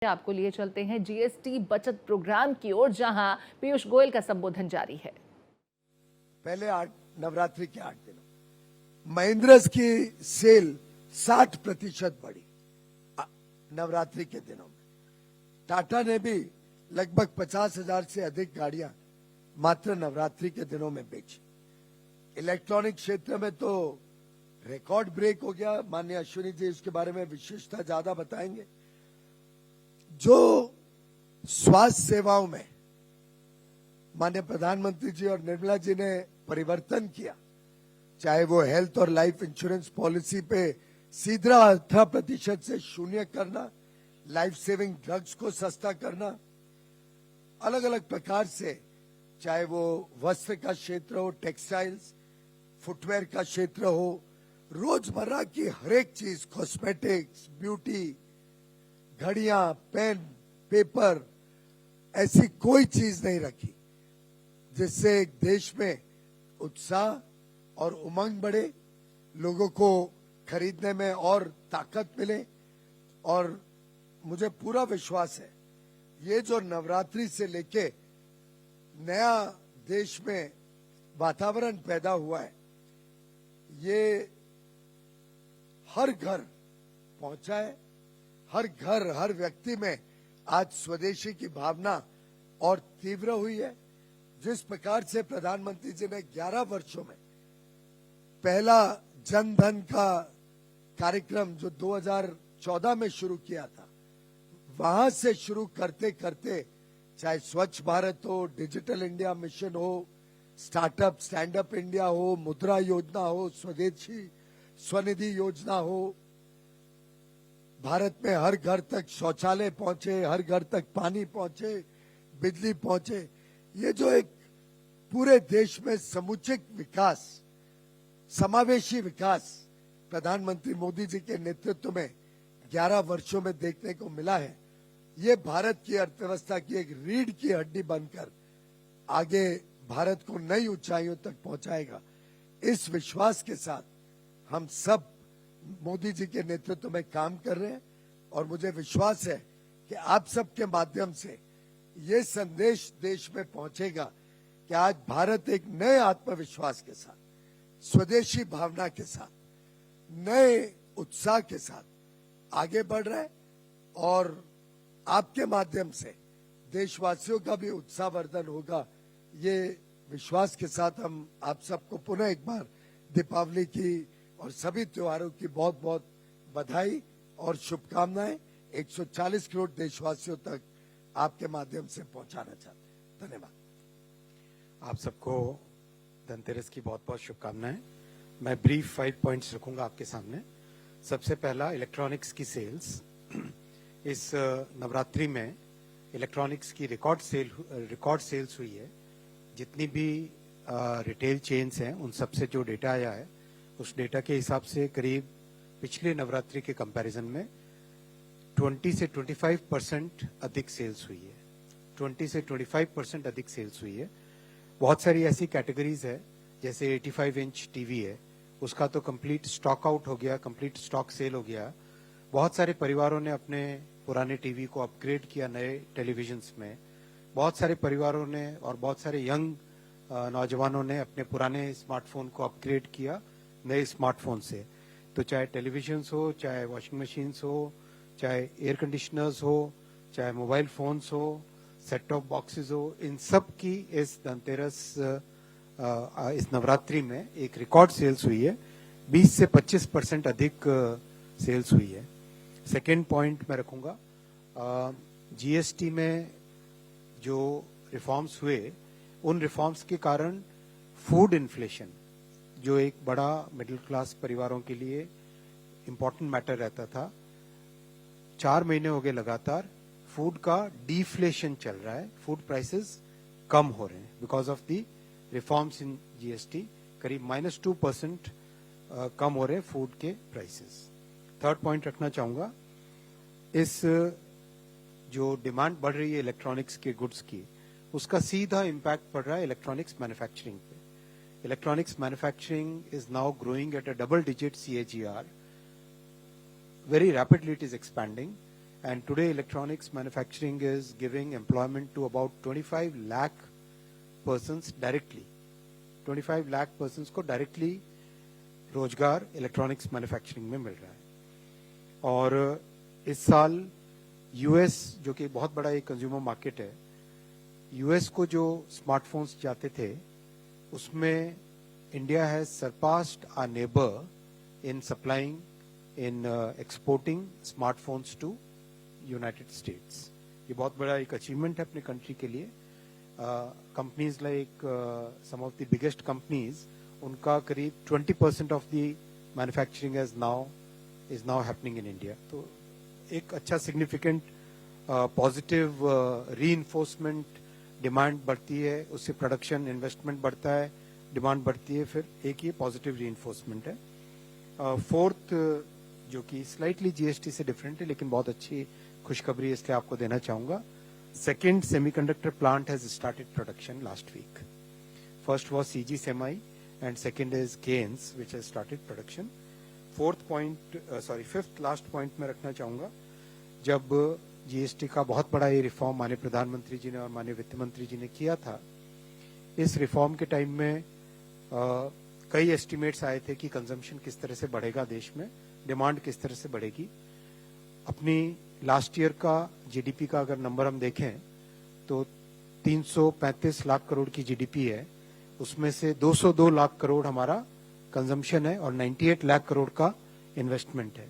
आपको लिए चलते हैं जीएसटी बचत प्रोग्राम की ओर, जहां पीयूष गोयल का संबोधन जारी है। पहले नवरात्रि के 8 दिनों महिंद्रस की सेल 60% बढ़ी नवरात्रि के दिनों में। टाटा ने भी लगभग 50,000 से अधिक गाड़ियां मात्र नवरात्रि के दिनों में बेची। इलेक्ट्रॉनिक क्षेत्र में तो रिकॉर्ड ब्रेक हो गया। माननीय अश्विनी जी इसके बारे में विशेषता ज्यादा बताएंगे। जो स्वास्थ्य सेवाओं में माननीय प्रधानमंत्री जी और निर्मला जी ने परिवर्तन किया, चाहे वो हेल्थ और लाइफ इंश्योरेंस पॉलिसी पे सीधा 18% से शून्य करना, लाइफ सेविंग ड्रग्स को सस्ता करना, अलग अलग प्रकार से, चाहे वो वस्त्र का क्षेत्र हो, टेक्सटाइल्स, फुटवेयर का क्षेत्र हो, रोजमर्रा की हर एक चीज, कॉस्मेटिक्स, ब्यूटी, घड़ियां, पेन, पेपर, ऐसी कोई चीज नहीं रखी जिससे एक देश में उत्साह और उमंग बढ़े, लोगों को खरीदने में और ताकत मिले। और मुझे पूरा विश्वास है ये जो नवरात्रि से लेके नया देश में वातावरण पैदा हुआ है, ये हर घर पहुंचा है। हर घर, हर व्यक्ति में आज स्वदेशी की भावना और तीव्र हुई है। जिस प्रकार से प्रधानमंत्री जी ने 11 वर्षों में पहला जन धन का कार्यक्रम जो 2014 में शुरू किया था, वहां से शुरू करते करते चाहे स्वच्छ भारत हो, डिजिटल इंडिया मिशन हो, स्टार्टअप स्टैंड अप इंडिया हो, मुद्रा योजना हो, स्वदेशी स्वनिधि योजना हो, भारत में हर घर तक शौचालय पहुंचे, हर घर तक पानी पहुंचे, बिजली पहुंचे, ये जो एक पूरे देश में समुचित विकास, समावेशी विकास प्रधानमंत्री मोदी जी के नेतृत्व में 11 वर्षों में देखने को मिला है, ये भारत की अर्थव्यवस्था की एक रीढ़ की हड्डी बनकर आगे भारत को नई ऊंचाइयों तक पहुंचाएगा। इस विश्वास के साथ हम सब मोदी जी के नेतृत्व में काम कर रहे हैं और मुझे विश्वास है कि आप सबके माध्यम से ये संदेश देश में पहुंचेगा कि आज भारत एक नए आत्मविश्वास के साथ, स्वदेशी भावना के साथ, नए उत्साह के साथ आगे बढ़ रहा है। और आपके माध्यम से देशवासियों का भी उत्साहवर्धन होगा, ये विश्वास के साथ हम आप सबको पुनः एक बार दीपावली की और सभी त्योहारों की बहुत बहुत बधाई और शुभकामनाएं 140 करोड़ देशवासियों तक आपके माध्यम से पहुंचाना चाहते हैं। धन्यवाद। आप सबको धनतेरस की बहुत बहुत शुभकामनाएं। मैं ब्रीफ 5 पॉइंट्स रखूंगा आपके सामने। सबसे पहला, इलेक्ट्रॉनिक्स की सेल्स। इस नवरात्रि में इलेक्ट्रॉनिक्स की रिकॉर्ड सेल्स हुई है। जितनी भी रिटेल चेन्स हैं उन सबसे जो डेटा आया है, उस डेटा के हिसाब से करीब पिछले नवरात्रि के कंपैरिजन में 20 से 25% अधिक सेल्स हुई है। 20 से 25% अधिक सेल्स हुई है। बहुत सारी ऐसी कैटेगरीज है, जैसे 85 इंच टीवी है, उसका तो कंप्लीट स्टॉक आउट हो गया, कंप्लीट स्टॉक सेल हो गया। बहुत सारे परिवारों ने अपने पुराने टीवी को अपग्रेड किया नए टेलीविजन्स में। बहुत सारे परिवारों ने और बहुत सारे यंग नौजवानों ने अपने पुराने स्मार्टफोन को अपग्रेड किया नए स्मार्टफोन से। तो चाहे टेलीविजन्स हो, चाहे वॉशिंग मशीन्स हो, चाहे एयर कंडीशनर्स हो, चाहे मोबाइल फोन्स हो, सेट टॉप बॉक्सेस हो, इन सब की इस धनतेरस इस नवरात्रि में एक रिकॉर्ड सेल्स हुई है। 20 से 25% अधिक सेल्स हुई है। सेकेंड पॉइंट मैं रखूंगा, जीएसटी में जो रिफॉर्म्स हुए, उन रिफॉर्म्स के कारण फूड इन्फ्लेशन, जो एक बड़ा मिडिल क्लास परिवारों के लिए इंपॉर्टेंट मैटर रहता था, 4 महीने हो गए लगातार फूड का डिफ्लेशन चल रहा है। फूड प्राइसेस कम हो रहे हैं because of the reforms in GST. करीब -2% कम हो रहे हैं फूड के प्राइसेस। थर्ड पॉइंट रखना चाहूंगा, इस जो डिमांड बढ़ रही है इलेक्ट्रॉनिक्स के गुड्स की, उसका सीधा इम्पैक्ट पड़ रहा है इलेक्ट्रॉनिक्स मैन्युफैक्चरिंग पे। Electronics manufacturing is now growing at a double-digit CAGR. Very rapidly it is expanding, And today electronics manufacturing is giving employment to about 25 lakh persons directly. 25 lakh persons को directly रोजगार electronics manufacturing में मिल रहा है। और इस साल US, जो कि बहुत बड़ा एक कंज्यूमर मार्केट है, यूएस को जो स्मार्टफोन्स जाते थे उसमें India has surpassed our neighbour in supplying, in exporting smartphones to United States. ये बहुत बड़ा एक अचीवमेंट है अपने कंट्री के लिए। Companies like some of the biggest companies, उनका करीब 20% of the manufacturing is now happening in India. तो एक अच्छा सिग्निफिकेंट पॉजिटिव रीइंफोर्समेंट, डिमांड बढ़ती है, उससे प्रोडक्शन इन्वेस्टमेंट बढ़ता है, डिमांड बढ़ती है, फिर एक ये पॉजिटिव रीइंफोर्समेंट है। फोर्थ, जो कि स्लाइटली जीएसटी से डिफरेंट है लेकिन बहुत अच्छी खुशखबरी इसलिए आपको देना चाहूंगा। Second semiconductor plant has started production last week. First was CG Semi and second is Kaynes, which has started production. Fifth last point मैं रखना चाहूंगा, जब जीएसटी का बहुत बड़ा ये रिफॉर्म माननीय प्रधानमंत्री जी ने और माननीय वित्त मंत्री जी ने किया था, इस रिफॉर्म के टाइम में कई एस्टिमेट्स आए थे कि कंजम्पशन किस तरह से बढ़ेगा देश में, डिमांड किस तरह से बढ़ेगी। अपनी लास्ट ईयर का जीडीपी का अगर नंबर हम देखें तो 335 लाख करोड़ की जीडीपी है, उसमें से 202 लाख करोड़ हमारा कंजम्पशन है और 98 लाख करोड़ का इन्वेस्टमेंट है।